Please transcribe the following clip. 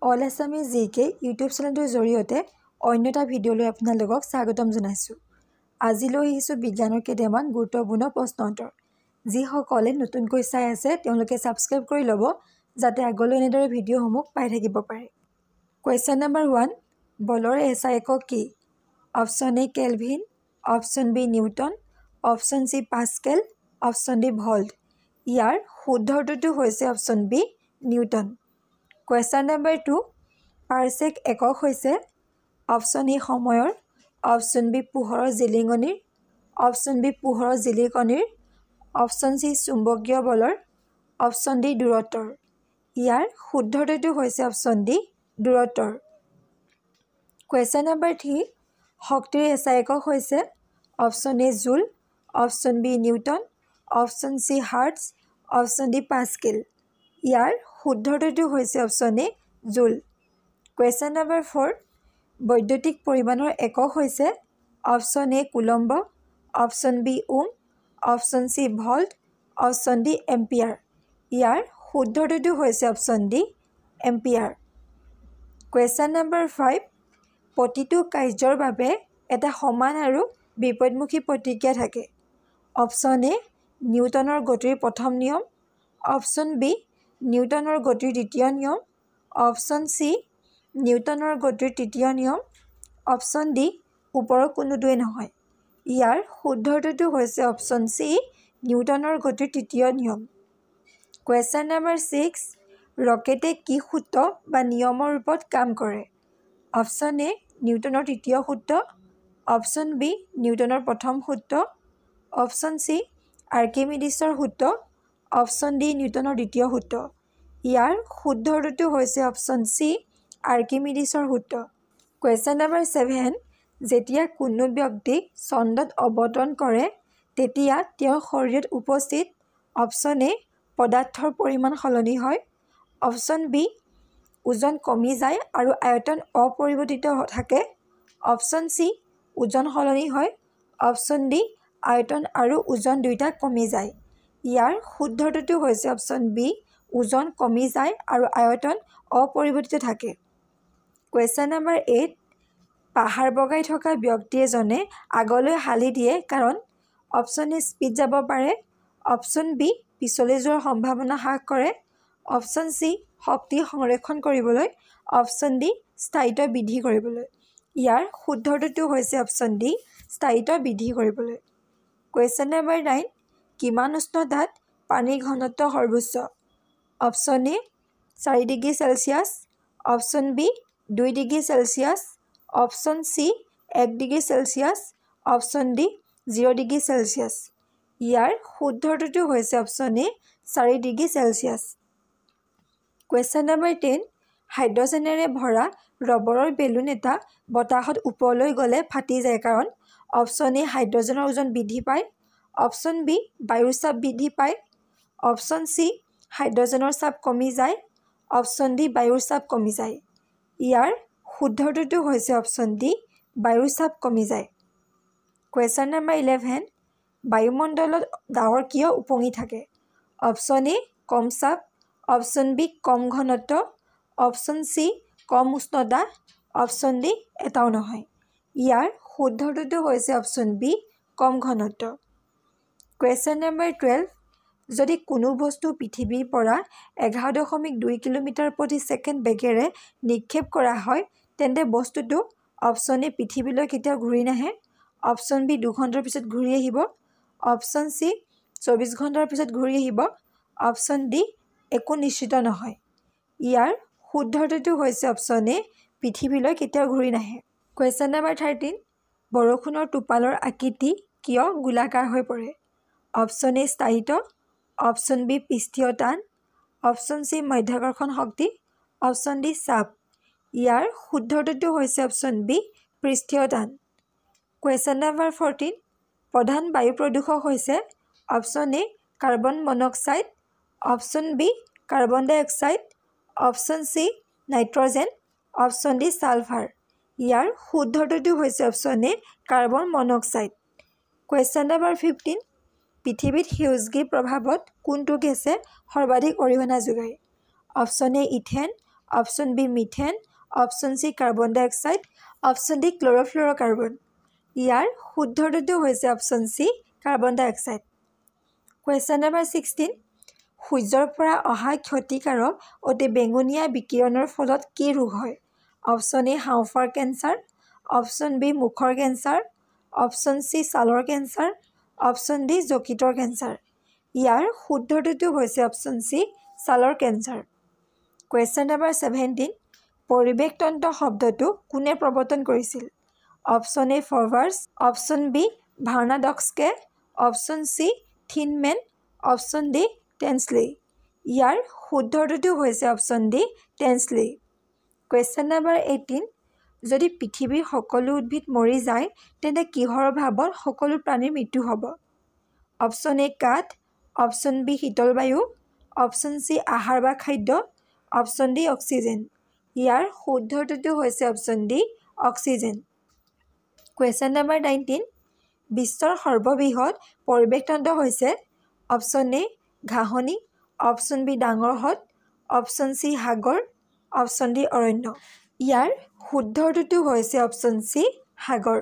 All Assamese জিকে YouTube চেনেলটোৰ জৰিয়তে অন্য এটা ভিডিঅ'লৈ আপোনালোকক স্বাগতম জনাইছোঁ। আজি লৈ আহিছোঁ বিজ্ঞানৰ কেইটামান গুৰুত্বপূৰ্ণ প্ৰশ্ন উত্তৰ। যিসকলে নতুনকৈ চাই আছে তেওঁলোকে ছাবস্ক্ৰাইব কৰি ল'ব যাতে আগলৈ এনেদৰে ভিডিঅ'সমূহ পাই থাকিব পাৰে। কুৱেশ্যন নম্বৰ 1, বলৰ SI একক কি? Option A kelvin, option B newton, option C pascal, option D volt. ইয়াৰ শুদ্ধ উত্তৰটো হৈছে option B newton. Question number 2, parsec একক হৈছে অপশ্যন এ সময়ৰ, অপশ্যন বি পোহৰৰ জিলিঙনিৰ, অপশ্যন বি পোহৰৰ জিলিকনিৰ, অপশ্যন চি চুম্বকীয় বলৰ, অপশ্যন ডি দূৰত্বৰ। ইয়াৰ শুদ্ধ উত্তৰটো হৈছে অপশ্যন ডি দূৰত্বৰ। কুৱেশ্যন নম্বৰ 3, শক্তিৰ SI একক হৈছে option A joule, option B newton, option C hertz, option D pascal. ইয়াৰ শুদ্ধ উত্তৰটো হৈছে অপশ্যন এ জুল। কুৱেশ্যন নম্বৰ 4, বৈদ্যুতিক পৰিমাণৰ একক হৈছে option A coulomb, option B ohm, option C volt, option D ampere. ইয়াৰ শুদ্ধ উত্তৰটো হৈছে option D ampere. Question number 5, প্ৰতিটো কাৰ্যৰ বাবে এটা সমান আৰু বিপৰীতমুখী প্ৰতিক্ৰিয়া থাকে। অপশ্যন এ নিউটনৰ গতিৰ প্ৰথম নিয়ম, অপশ্যন বি নিউটনৰ গতিৰ দ্বিতীয় নিয়ম, অপশ্যন চি নিউটনৰ গতিৰ তৃতীয় নিয়ম, অপশ্যন ডি ওপৰৰ কোনোটোৱেই নহয়। ইয়াৰ শুদ্ধ উত্তৰটো হৈছে অপশ্যন চি নিউটনৰ গতিৰ তৃতীয় নিয়ম। কুৱেশ্যন নম্বৰ 6, ৰকেটে কি সূত্ৰ বা নিয়মৰ ৰূপত কাম কৰে? অপশ্যন এ নিউটনৰ তৃতীয় সূত্ৰ, অপশ্যন বি নিউটনৰ প্ৰথম সূত্ৰ, অপশ্যন চি আৰ্কিমিডিছৰ সূত্ৰ, অপশ্যন ডি নিউটনৰ দ্বিতীয় সূত্ৰ। ইয়াৰ শুদ্ধ উত্তৰটো হৈছে অপশ্যন চি আৰ্কিমিডিছৰ সূত্ৰ। কুৱেশ্যন নম্বৰ 7, যেতিয়া কোনো ব্যক্তিক চন্দ্ৰত অৱতৰণ কৰে তেতিয়া তেওঁৰ শৰীৰত উপস্থিত অপশ্যন এ পদাৰ্থৰ পৰিমাণ সলনি হয়, অপশ্যন বি ওজন কমি যায় আৰু আয়তন অপৰিৱৰ্তিত থাকে, অপশ্যন চি ওজন সলনি হয়, অপশ্যন ডি আয়তন আৰু ওজন দুয়োটা কমি যায়। ইয়াৰ শুদ্ধ উত্তৰটো হৈছে অপশ্যন বি ওজন কমি যায় আৰু আয়তন অপৰিৱৰ্তিত থাকে। কুৱেশ্যন নম্বৰ 8, পাহাৰ বগাই থকা ব্যক্তি এজনে আগলৈ হালি দিয়ে কাৰণ অপশ্যন এ স্পীড যাব পাৰে, অপশ্যন বি পিছলৈ যোৱাৰ সম্ভাৱনা হ্ৰাস কৰে, অপশ্যন চি শক্তি সংৰক্ষণ কৰিবলৈ, অপশ্যন ডি স্থায়িত্ব বৃদ্ধি কৰিবলৈ। ইয়াৰ শুদ্ধ উত্তৰটো হৈছে অপশ্যন ডি স্থায়িত্ব বৃদ্ধি কৰিবলৈ। কুৱেশ্যন নম্বৰ 9, কিমান উষ্ণতাত পানীৰ ঘনত্ব সৰ্বোচ্চ? Option A 4 degree Celsius, option B 2 degree Celsius, option C 1 degree Celsius, option D 0 degree Celsius. ইয়াৰ শুদ্ধ উত্তৰটো হৈছে option A 4 degree Celsius. Question number 10, হাইড্ৰজেনেৰে ভৰা ৰবৰৰ বেলুন এটা বতাহত ওপৰলৈ গ'লে ফাটি যায় কাৰণ অপশ্যন এ হাইড্ৰজেনৰ ওজন বৃদ্ধি পায়, অপশ্যন বি বায়ুৰ চাপ বৃদ্ধি পায়, অপশ্যন চি হাইড্ৰজেনৰ চাপ কমি যায়, অপশ্যন ডি বায়ুৰ চাপ কমি যায়। ইয়াৰ শুদ্ধ উত্তৰটো হৈছে অপশ্যন ডি বায়ুৰ চাপ কমি যায়। কুৱেশ্যন নম্বৰ 11, বায়ুমণ্ডলত ডাৱৰ কিয় উপঙি থাকে? অপশ্যন এ কম চাপ, অপশ্যন বি কম ঘনত্ব, অপশ্যন চি কম উষ্ণতা, অপশ্যন ডি এটাও নহয়। ইয়াৰ শুদ্ধ উত্তৰটো হৈছে অপশ্যন বি কম ঘনত্ব। কুৱেশ্যন নম্বৰ 12, যদি কোনো বস্তু পৃথিৱীৰ পৰা 11.2 কিলোমিটাৰ প্ৰতি ছেকেণ্ড বেগেৰে নিক্ষেপ কৰা হয় তেন্তে বস্তুটো অপশ্যন এ পৃথিৱীলৈ কেতিয়াও ঘূৰি নাহে, অপশ্যন বি 2 ঘণ্টাৰ পিছত ঘূৰি আহিব, অপশ্যন চি 24 ঘণ্টাৰ পিছত ঘূৰি আহিব, অপশ্যন ডি একো নিশ্চিত নহয়। ইয়াৰ শুদ্ধ উত্তৰটো হৈছে অপশ্যন এ পৃথিৱীলৈ কেতিয়াও ঘূৰি নাহে। কুৱেশ্যন নম্বৰ 13, বৰষুণৰ টোপালৰ আকৃতি কিয় গোলাকাৰ হৈ পৰে? অপশ্যন এ স্থায়িত্ব, অপশ্যন বি পৃষ্ঠীয় টান, অপশ্যন চি মাধ্যাকৰ্ষণ শক্তি, অপশ্যন ডি চাপ। ইয়াৰ শুদ্ধ উত্তৰটো হৈছে অপশ্যন বি পৃষ্ঠীয় টান। কুৱেশ্যন নম্বৰ 14, প্ৰধান বায়ু প্ৰদূষক হৈছে option A carbon monoxide, option B carbon dioxide, option C nitrogen, option D sulphur. ইয়াৰ শুদ্ধ উত্তৰটো হৈছে option A carbon monoxide. Question number 15, পৃথিৱীত সেউজগৃহ প্ৰভাৱত কোনটো গেছে সৰ্বাধিক অৰিহণা যোগায়? Option A ethane, option B methane, option C carbon dioxide, option D chlorofluorocarbon. ইয়াৰ শুদ্ধ উত্তৰটো হৈছে option C carbon dioxide. Question number 16, সূৰ্যৰ পৰা অহা ক্ষতিকাৰক অতি বেঙুনীয়া বিকিৰণৰ ফলত কি ৰোগ হয়? অপশ্যন এ হাঁওফাঁওৰ কেঞ্চাৰ, অপশ্যন বি মুখৰ কেঞ্চাৰ, অপশ্যন চি ছালৰ কেঞ্চাৰ, অপশ্যন ডি যকৃতৰ কেঞ্চাৰ। ইয়াৰ শুদ্ধ উত্তৰটো হৈছে অপশ্যন চি ছালৰ কেঞ্চাৰ। কুৱেশ্যন নম্বৰ 17, পৰিৱেশ তন্ত্ৰ শব্দটো কোনে প্ৰৱৰ্তন কৰিছিল? অপশ্যন এ ফৰৱাৰ্ছ, option B Vernadsky, option C Thienemann, option D Tansley. ইয়াৰ শুদ্ধ উত্তৰটো হৈছে option D Tansley. Question number 18, যদি পৃথিৱীৰ সকলো উদ্ভিদ মৰি যায় তেন্তে কিহৰ অভাৱত সকলো প্ৰাণীৰ মৃত্যু হ'ব? অপশ্যন এ কাঠ, অপশ্যন বি শীতল বায়ু, অপশ্যন চি আহাৰ বা খাদ্য, অপশ্যন ডি অক্সিজেন। ইয়াৰ শুদ্ধ উত্তৰটো হৈছে option D oxygen. Question number 19, বিশ্বৰ সৰ্ববৃহৎ পৰিৱেশ তন্ত্ৰ হৈছে? অপশ্যন এ ঘাঁহনি, অপশ্যন বি ডাঙৰ হ্ৰদ, অপশ্যন চি সাগৰ, অপশ্যন ডি অৰণ্য। ইয়াৰ শুদ্ধ উত্তৰটো হৈছে অপশ্যন চি সাগৰ।